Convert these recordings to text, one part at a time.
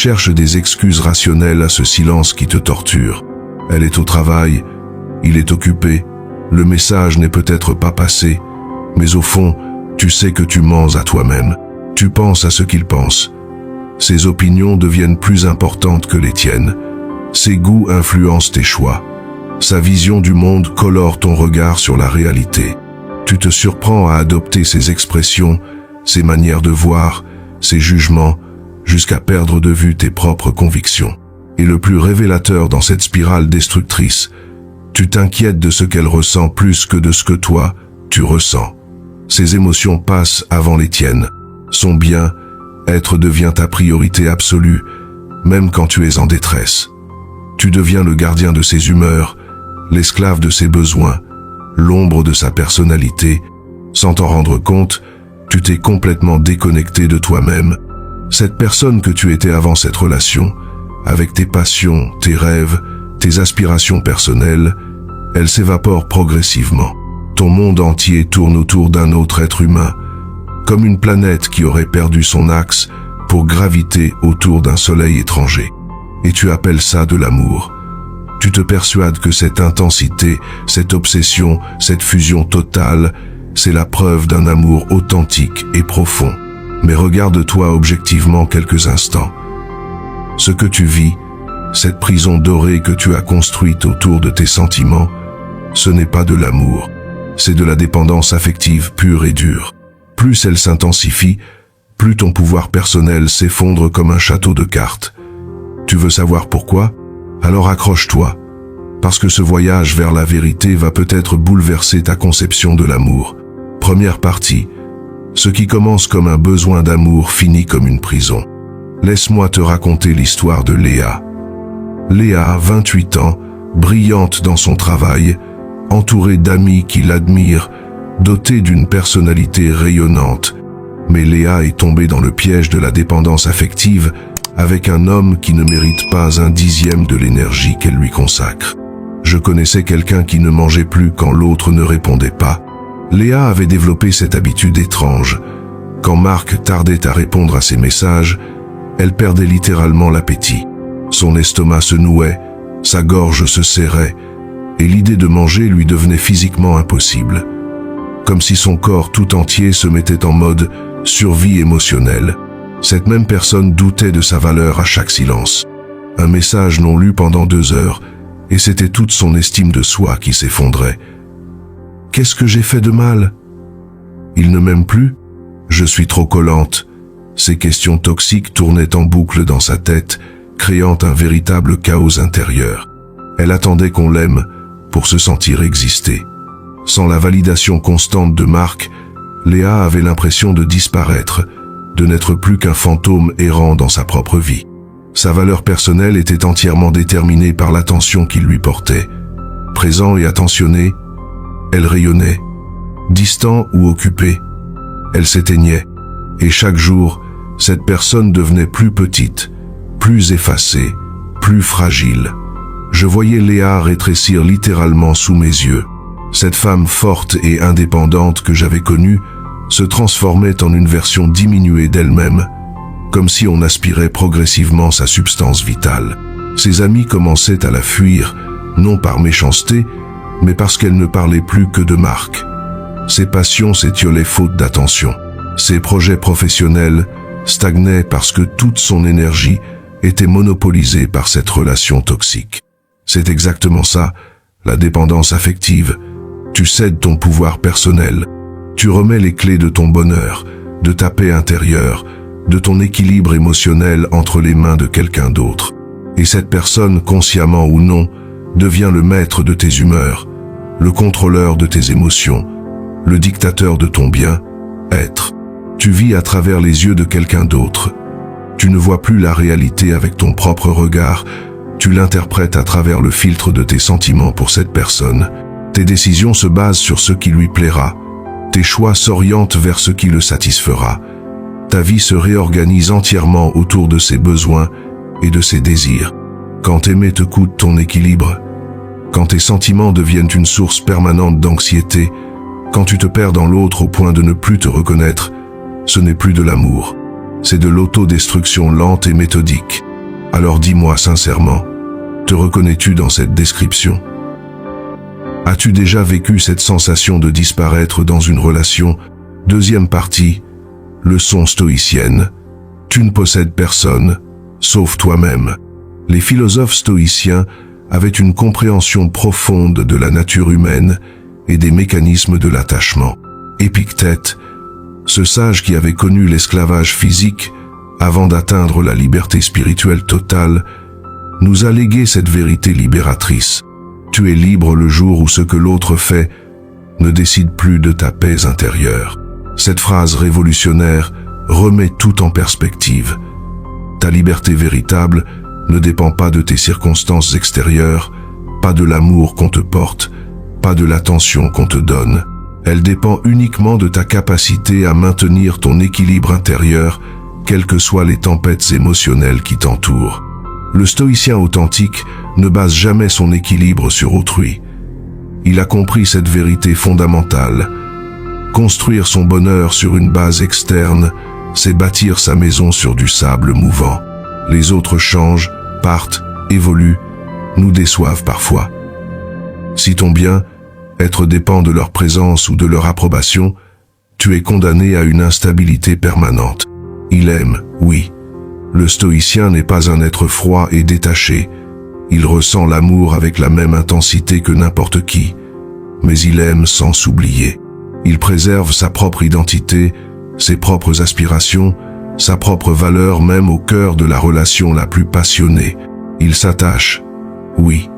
cherches des excuses rationnelles à ce silence qui te torture. Elle est au travail, il est occupé, le message n'est peut-être pas passé, mais au fond, tu sais que tu mens à toi-même. Tu penses à ce qu'il pense. Ses opinions deviennent plus importantes que les tiennes. Ses goûts influencent tes choix. Sa vision du monde colore ton regard sur la réalité. Tu te surprends à adopter ses expressions, ses manières de voir, ses jugements, jusqu'à perdre de vue tes propres convictions. Et le plus révélateur dans cette spirale destructrice, tu t'inquiètes de ce qu'elle ressent plus que de ce que toi, tu ressens. Ses émotions passent avant les tiennes. Son bien-être devient ta priorité absolue, même quand tu es en détresse. Tu deviens le gardien de ses humeurs, l'esclave de ses besoins, l'ombre de sa personnalité. Sans t'en rendre compte, tu t'es complètement déconnecté de toi-même. Cette personne que tu étais avant cette relation, avec tes passions, tes rêves, tes aspirations personnelles, elle s'évapore progressivement. Ton monde entier tourne autour d'un autre être humain, comme une planète qui aurait perdu son axe pour graviter autour d'un soleil étranger. Et tu appelles ça de l'amour. Tu te persuades que cette intensité, cette obsession, cette fusion totale, c'est la preuve d'un amour authentique et profond. Mais regarde-toi objectivement quelques instants. Ce que tu vis, cette prison dorée que tu as construite autour de tes sentiments, ce n'est pas de l'amour, c'est de la dépendance affective pure et dure. Plus elle s'intensifie, plus ton pouvoir personnel s'effondre comme un château de cartes. Tu veux savoir pourquoi? Alors accroche-toi, parce que ce voyage vers la vérité va peut-être bouleverser ta conception de l'amour. Première partie, ce qui commence comme un besoin d'amour finit comme une prison. Laisse-moi te raconter l'histoire de Léa. Léa, 28 ans, brillante dans son travail, entourée d'amis qui l'admirent, dotée d'une personnalité rayonnante. Mais Léa est tombée dans le piège de la dépendance affective avec un homme qui ne mérite pas un dixième de l'énergie qu'elle lui consacre. Je connaissais quelqu'un qui ne mangeait plus quand l'autre ne répondait pas. Léa avait développé cette habitude étrange. Quand Marc tardait à répondre à ses messages, elle perdait littéralement l'appétit. Son estomac se nouait, sa gorge se serrait, et l'idée de manger lui devenait physiquement impossible. Comme si son corps tout entier se mettait en mode survie émotionnelle. Cette même personne doutait de sa valeur à chaque silence. Un message non lu pendant 2 heures, et c'était toute son estime de soi qui s'effondrait. Qu'est-ce que j'ai fait de mal? Il ne m'aime plus? Je suis trop collante. Ces questions toxiques tournaient en boucle dans sa tête, créant un véritable chaos intérieur. Elle attendait qu'on l'aime pour se sentir exister. Sans la validation constante de Marc, Léa avait l'impression de disparaître, de n'être plus qu'un fantôme errant dans sa propre vie. Sa valeur personnelle était entièrement déterminée par l'attention qu'il lui portait. Présent et attentionné, elle rayonnait. Distant ou occupé, elle s'éteignait. Et chaque jour, cette personne devenait plus petite, plus effacée, plus fragile. Je voyais Léa rétrécir littéralement sous mes yeux. Cette femme forte et indépendante que j'avais connue se transformait en une version diminuée d'elle-même, comme si on aspirait progressivement sa substance vitale. Ses amis commençaient à la fuir, non par méchanceté, mais parce qu'elle ne parlait plus que de Marc. Ses passions s'étiolaient faute d'attention. Ses projets professionnels stagnaient parce que toute son énergie était monopolisée par cette relation toxique. C'est exactement ça, la dépendance affective. Tu cèdes ton pouvoir personnel. Tu remets les clés de ton bonheur, de ta paix intérieure, de ton équilibre émotionnel entre les mains de quelqu'un d'autre. Et cette personne, consciemment ou non, devient le maître de tes humeurs, le contrôleur de tes émotions, le dictateur de ton bien-être. Tu vis à travers les yeux de quelqu'un d'autre. Tu ne vois plus la réalité avec ton propre regard, tu l'interprètes à travers le filtre de tes sentiments pour cette personne. Tes décisions se basent sur ce qui lui plaira. Tes choix s'orientent vers ce qui le satisfera. Ta vie se réorganise entièrement autour de ses besoins et de ses désirs. Quand aimer te coûte ton équilibre, quand tes sentiments deviennent une source permanente d'anxiété, quand tu te perds dans l'autre au point de ne plus te reconnaître, ce n'est plus de l'amour. C'est de l'autodestruction lente et méthodique. Alors dis-moi sincèrement, te reconnais-tu dans cette description? As-tu déjà vécu cette sensation de disparaître dans une relation? Deuxième partie, leçon stoïcienne. Tu ne possèdes personne, sauf toi-même. Les philosophes stoïciens avaient une compréhension profonde de la nature humaine et des mécanismes de l'attachement. Épictète, ce sage qui avait connu l'esclavage physique avant d'atteindre la liberté spirituelle totale, nous a légué cette vérité libératrice. Tu es libre le jour où ce que l'autre fait ne décide plus de ta paix intérieure. Cette phrase révolutionnaire remet tout en perspective. Ta liberté véritable ne dépend pas de tes circonstances extérieures, pas de l'amour qu'on te porte, pas de l'attention qu'on te donne. Elle dépend uniquement de ta capacité à maintenir ton équilibre intérieur, quelles que soient les tempêtes émotionnelles qui t'entourent. Le stoïcien authentique ne base jamais son équilibre sur autrui. Il a compris cette vérité fondamentale. Construire son bonheur sur une base externe, c'est bâtir sa maison sur du sable mouvant. Les autres changent, partent, évoluent, nous déçoivent parfois. Si ton bien, être dépend de leur présence ou de leur approbation, tu es condamné à une instabilité permanente. Il aime, oui. Le stoïcien n'est pas un être froid et détaché. Il ressent l'amour avec la même intensité que n'importe qui. Mais il aime sans s'oublier. Il préserve sa propre identité, ses propres aspirations, sa propre valeur même au cœur de la relation la plus passionnée. Il s'attache, oui.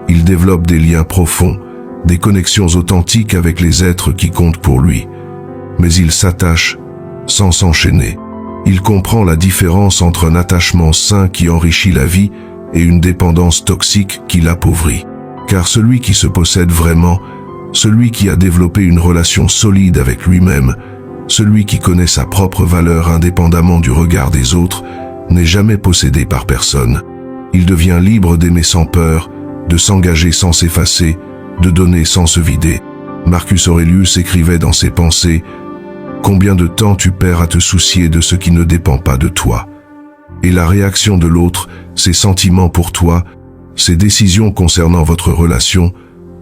Il développe des liens profonds, des connexions authentiques avec les êtres qui comptent pour lui. Mais il s'attache sans s'enchaîner. Il comprend la différence entre un attachement sain qui enrichit la vie et une dépendance toxique qui l'appauvrit. Car celui qui se possède vraiment, celui qui a développé une relation solide avec lui-même, celui qui connaît sa propre valeur indépendamment du regard des autres, n'est jamais possédé par personne. Il devient libre d'aimer sans peur, de s'engager sans s'effacer, de donner sans se vider. Marcus Aurelius écrivait dans ses pensées « Combien de temps tu perds à te soucier de ce qui ne dépend pas de toi ?» Et la réaction de l'autre, ses sentiments pour toi, ses décisions concernant votre relation,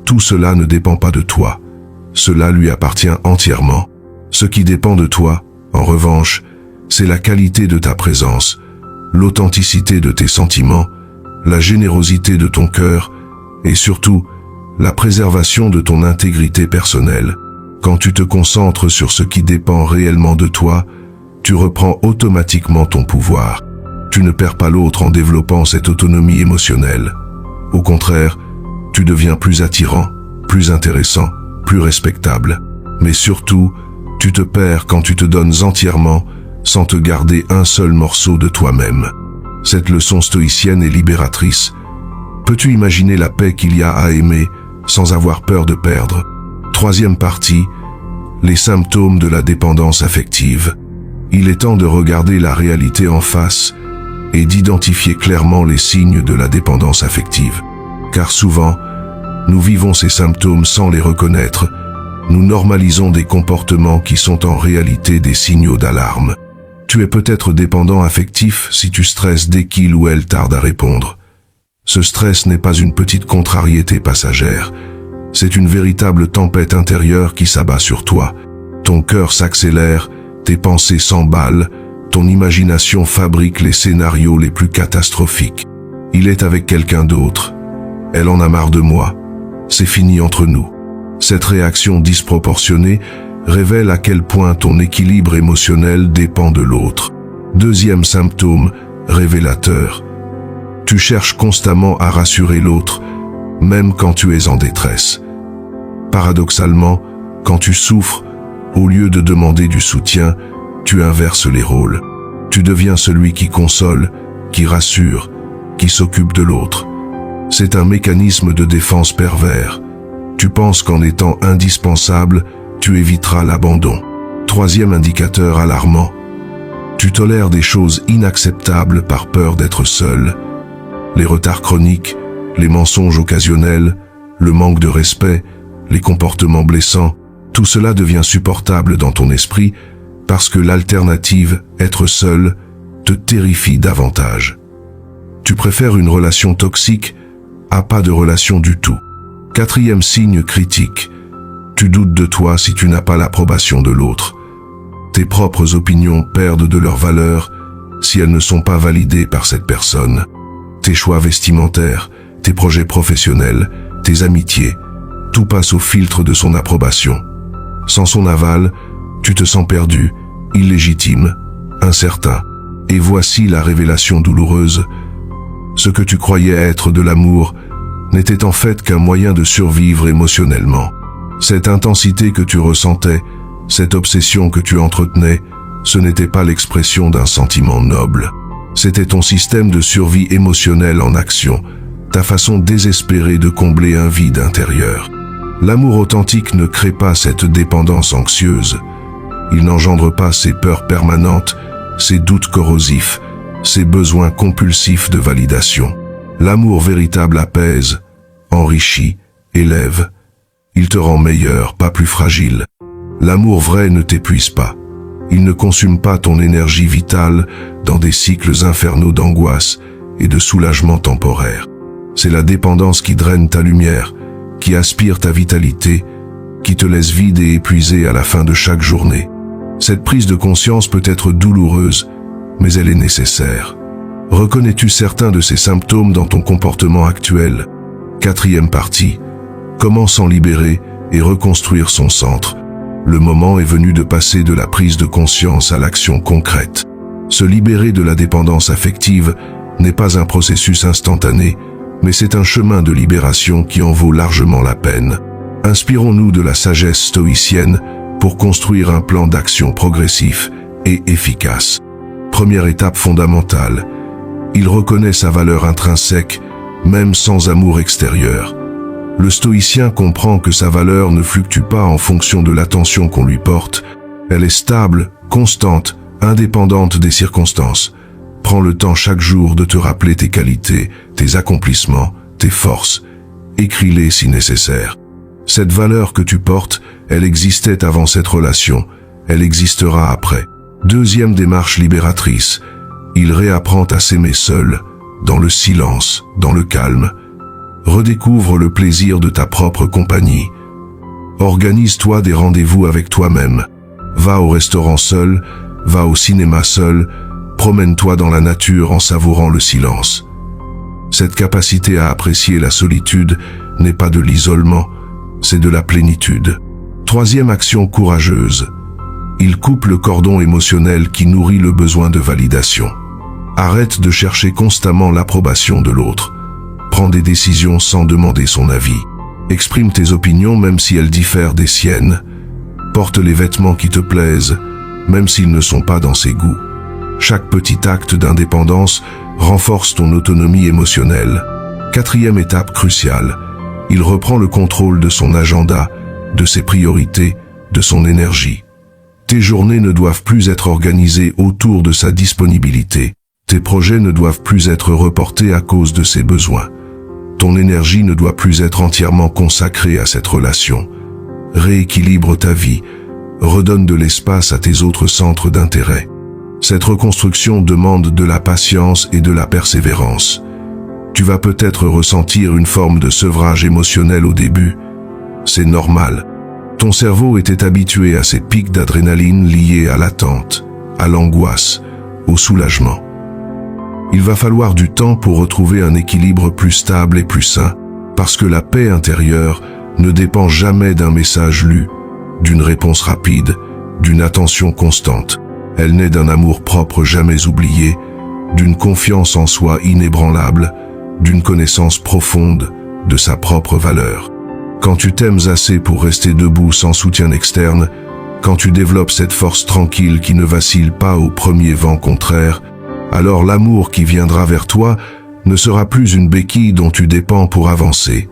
tout cela ne dépend pas de toi. Cela lui appartient entièrement. Ce qui dépend de toi, en revanche, c'est la qualité de ta présence, l'authenticité de tes sentiments, la générosité de ton cœur et surtout, la préservation de ton intégrité personnelle. Quand tu te concentres sur ce qui dépend réellement de toi, tu reprends automatiquement ton pouvoir. Tu ne perds pas l'autre en développant cette autonomie émotionnelle. Au contraire, tu deviens plus attirant, plus intéressant, plus respectable. Mais surtout, tu te perds quand tu te donnes entièrement, sans te garder un seul morceau de toi-même. Cette leçon stoïcienne est libératrice. Peux-tu imaginer la paix qu'il y a à aimer sans avoir peur de perdre? Troisième partie, les symptômes de la dépendance affective. Il est temps de regarder la réalité en face et d'identifier clairement les signes de la dépendance affective. Car souvent, nous vivons ces symptômes sans les reconnaître. Nous normalisons des comportements qui sont en réalité des signaux d'alarme. Tu es peut-être dépendant affectif si tu stresses dès qu'il ou elle tarde à répondre. Ce stress n'est pas une petite contrariété passagère. C'est une véritable tempête intérieure qui s'abat sur toi. Ton cœur s'accélère, tes pensées s'emballent, ton imagination fabrique les scénarios les plus catastrophiques. Il est avec quelqu'un d'autre. Elle en a marre de moi. C'est fini entre nous. Cette réaction disproportionnée révèle à quel point ton équilibre émotionnel dépend de l'autre. Deuxième symptôme, révélateur. Tu cherches constamment à rassurer l'autre, même quand tu es en détresse. Paradoxalement, quand tu souffres, au lieu de demander du soutien, tu inverses les rôles. Tu deviens celui qui console, qui rassure, qui s'occupe de l'autre. C'est un mécanisme de défense pervers. Tu penses qu'en étant indispensable, tu éviteras l'abandon. Troisième indicateur alarmant. Tu tolères des choses inacceptables par peur d'être seul. Les retards chroniques, les mensonges occasionnels, le manque de respect, les comportements blessants, tout cela devient supportable dans ton esprit parce que l'alternative, être seul, te terrifie davantage. Tu préfères une relation toxique à pas de relation du tout. 4e signe critique. Tu doutes de toi si tu n'as pas l'approbation de l'autre. Tes propres opinions perdent de leur valeur si elles ne sont pas validées par cette personne. Tes choix vestimentaires, tes projets professionnels, tes amitiés, tout passe au filtre de son approbation. Sans son aval, tu te sens perdu, illégitime, incertain. Et voici la révélation douloureuse. Ce que tu croyais être de l'amour n'était en fait qu'un moyen de survivre émotionnellement. Cette intensité que tu ressentais, cette obsession que tu entretenais, ce n'était pas l'expression d'un sentiment noble. C'était ton système de survie émotionnelle en action, ta façon désespérée de combler un vide intérieur. L'amour authentique ne crée pas cette dépendance anxieuse. Il n'engendre pas ces peurs permanentes, ces doutes corrosifs, ces besoins compulsifs de validation. L'amour véritable apaise, enrichit, élève. Il te rend meilleur, pas plus fragile. L'amour vrai ne t'épuise pas. Il ne consume pas ton énergie vitale dans des cycles infernaux d'angoisse et de soulagement temporaire. C'est la dépendance qui draine ta lumière, qui aspire ta vitalité, qui te laisse vide et épuisé à la fin de chaque journée. Cette prise de conscience peut être douloureuse, mais elle est nécessaire. Reconnais-tu certains de ces symptômes dans ton comportement actuel? 4e partie. Comment s'en libérer et reconstruire son centre? Le moment est venu de passer de la prise de conscience à l'action concrète. Se libérer de la dépendance affective n'est pas un processus instantané, mais c'est un chemin de libération qui en vaut largement la peine. Inspirons-nous de la sagesse stoïcienne pour construire un plan d'action progressif et efficace. Première étape fondamentale. Il reconnaît sa valeur intrinsèque, même sans amour extérieur. Le stoïcien comprend que sa valeur ne fluctue pas en fonction de l'attention qu'on lui porte. Elle est stable, constante, indépendante des circonstances. Prends le temps chaque jour de te rappeler tes qualités, tes accomplissements, tes forces. Écris-les si nécessaire. Cette valeur que tu portes, elle existait avant cette relation, elle existera après. 2e démarche libératrice. Il réapprend à s'aimer seul, dans le silence, dans le calme. Redécouvre le plaisir de ta propre compagnie. Organise-toi des rendez-vous avec toi-même. Va au restaurant seul, va au cinéma seul, promène-toi dans la nature en savourant le silence. Cette capacité à apprécier la solitude n'est pas de l'isolement, c'est de la plénitude. 3e action courageuse. Il coupe le cordon émotionnel qui nourrit le besoin de validation. Arrête de chercher constamment l'approbation de l'autre. Prends des décisions sans demander son avis. Exprime tes opinions même si elles diffèrent des siennes. Porte les vêtements qui te plaisent, même s'ils ne sont pas dans ses goûts. Chaque petit acte d'indépendance renforce ton autonomie émotionnelle. 4e étape cruciale. Il reprend le contrôle de son agenda, de ses priorités, de son énergie. Tes journées ne doivent plus être organisées autour de sa disponibilité. Tes projets ne doivent plus être reportés à cause de ses besoins. Ton énergie ne doit plus être entièrement consacrée à cette relation. Rééquilibre ta vie, redonne de l'espace à tes autres centres d'intérêt. Cette reconstruction demande de la patience et de la persévérance. Tu vas peut-être ressentir une forme de sevrage émotionnel au début. C'est normal. Ton cerveau était habitué à ces pics d'adrénaline liés à l'attente, à l'angoisse, au soulagement. Il va falloir du temps pour retrouver un équilibre plus stable et plus sain, parce que la paix intérieure ne dépend jamais d'un message lu, d'une réponse rapide, d'une attention constante. Elle naît d'un amour propre jamais oublié, d'une confiance en soi inébranlable, d'une connaissance profonde de sa propre valeur. Quand tu t'aimes assez pour rester debout sans soutien externe, quand tu développes cette force tranquille qui ne vacille pas au premier vent contraire, alors l'amour qui viendra vers toi ne sera plus une béquille dont tu dépends pour avancer.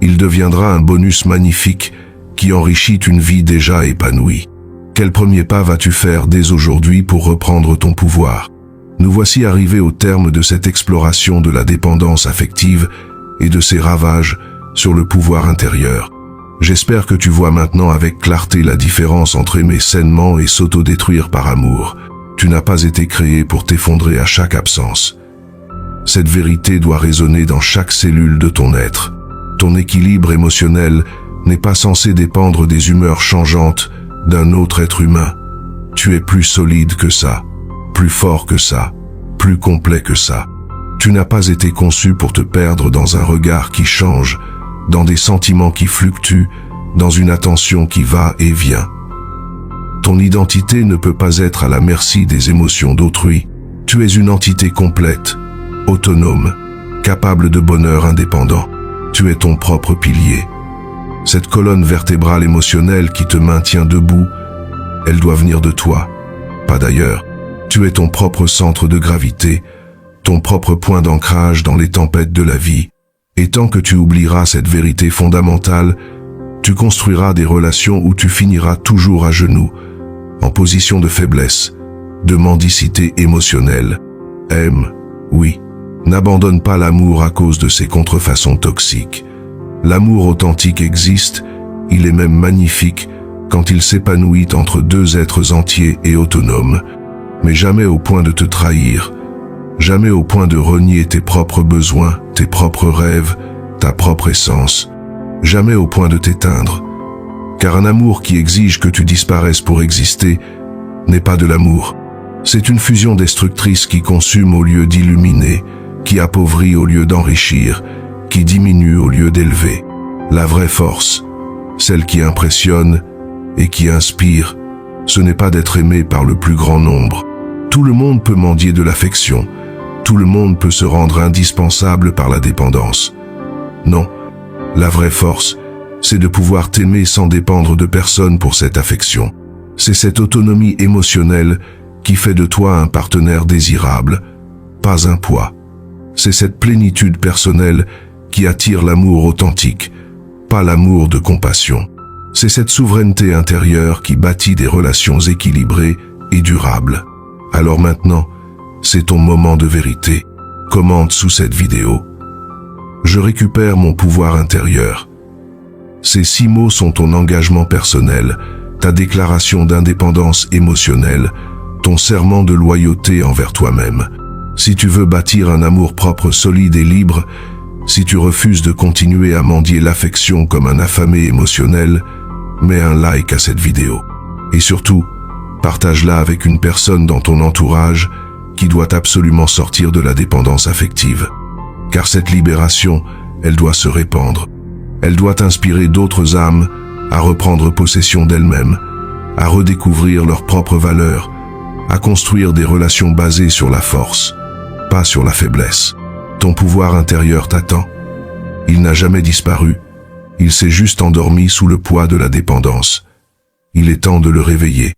Il deviendra un bonus magnifique qui enrichit une vie déjà épanouie. Quel premier pas vas-tu faire dès aujourd'hui pour reprendre ton pouvoir? Nous voici arrivés au terme de cette exploration de la dépendance affective et de ses ravages sur le pouvoir intérieur. J'espère que tu vois maintenant avec clarté la différence entre aimer sainement et s'autodétruire par amour. Tu n'as pas été créé pour t'effondrer à chaque absence. Cette vérité doit résonner dans chaque cellule de ton être. Ton équilibre émotionnel n'est pas censé dépendre des humeurs changeantes d'un autre être humain. Tu es plus solide que ça, plus fort que ça, plus complet que ça. Tu n'as pas été conçu pour te perdre dans un regard qui change, dans des sentiments qui fluctuent, dans une attention qui va et vient. Ton identité ne peut pas être à la merci des émotions d'autrui. Tu es une entité complète, autonome, capable de bonheur indépendant. Tu es ton propre pilier. Cette colonne vertébrale émotionnelle qui te maintient debout, elle doit venir de toi, pas d'ailleurs. Tu es ton propre centre de gravité, ton propre point d'ancrage dans les tempêtes de la vie. Et tant que tu oublieras cette vérité fondamentale, tu construiras des relations où tu finiras toujours à genoux, en position de faiblesse, de mendicité émotionnelle. Aime, oui. N'abandonne pas l'amour à cause de ces contrefaçons toxiques. L'amour authentique existe, il est même magnifique quand il s'épanouit entre deux êtres entiers et autonomes, mais jamais au point de te trahir, jamais au point de renier tes propres besoins, tes propres rêves, ta propre essence, jamais au point de t'éteindre. Car un amour qui exige que tu disparaisses pour exister n'est pas de l'amour. C'est une fusion destructrice qui consume au lieu d'illuminer, qui appauvrit au lieu d'enrichir, qui diminue au lieu d'élever. La vraie force, celle qui impressionne et qui inspire, ce n'est pas d'être aimé par le plus grand nombre. Tout le monde peut mendier de l'affection, tout le monde peut se rendre indispensable par la dépendance. Non, la vraie force, c'est de pouvoir t'aimer sans dépendre de personne pour cette affection. C'est cette autonomie émotionnelle qui fait de toi un partenaire désirable, pas un poids. C'est cette plénitude personnelle qui attire l'amour authentique, pas l'amour de compassion. C'est cette souveraineté intérieure qui bâtit des relations équilibrées et durables. Alors maintenant, c'est ton moment de vérité. Commente sous cette vidéo. Je récupère mon pouvoir intérieur. Ces 6 mots sont ton engagement personnel, ta déclaration d'indépendance émotionnelle, ton serment de loyauté envers toi-même. Si tu veux bâtir un amour-propre solide et libre, si tu refuses de continuer à mendier l'affection comme un affamé émotionnel, mets un like à cette vidéo. Et surtout, partage-la avec une personne dans ton entourage qui doit absolument sortir de la dépendance affective. Car cette libération, elle doit se répandre. Elle doit inspirer d'autres âmes à reprendre possession d'elles-mêmes, à redécouvrir leurs propres valeurs, à construire des relations basées sur la force, pas sur la faiblesse. Ton pouvoir intérieur t'attend. Il n'a jamais disparu. Il s'est juste endormi sous le poids de la dépendance. Il est temps de le réveiller.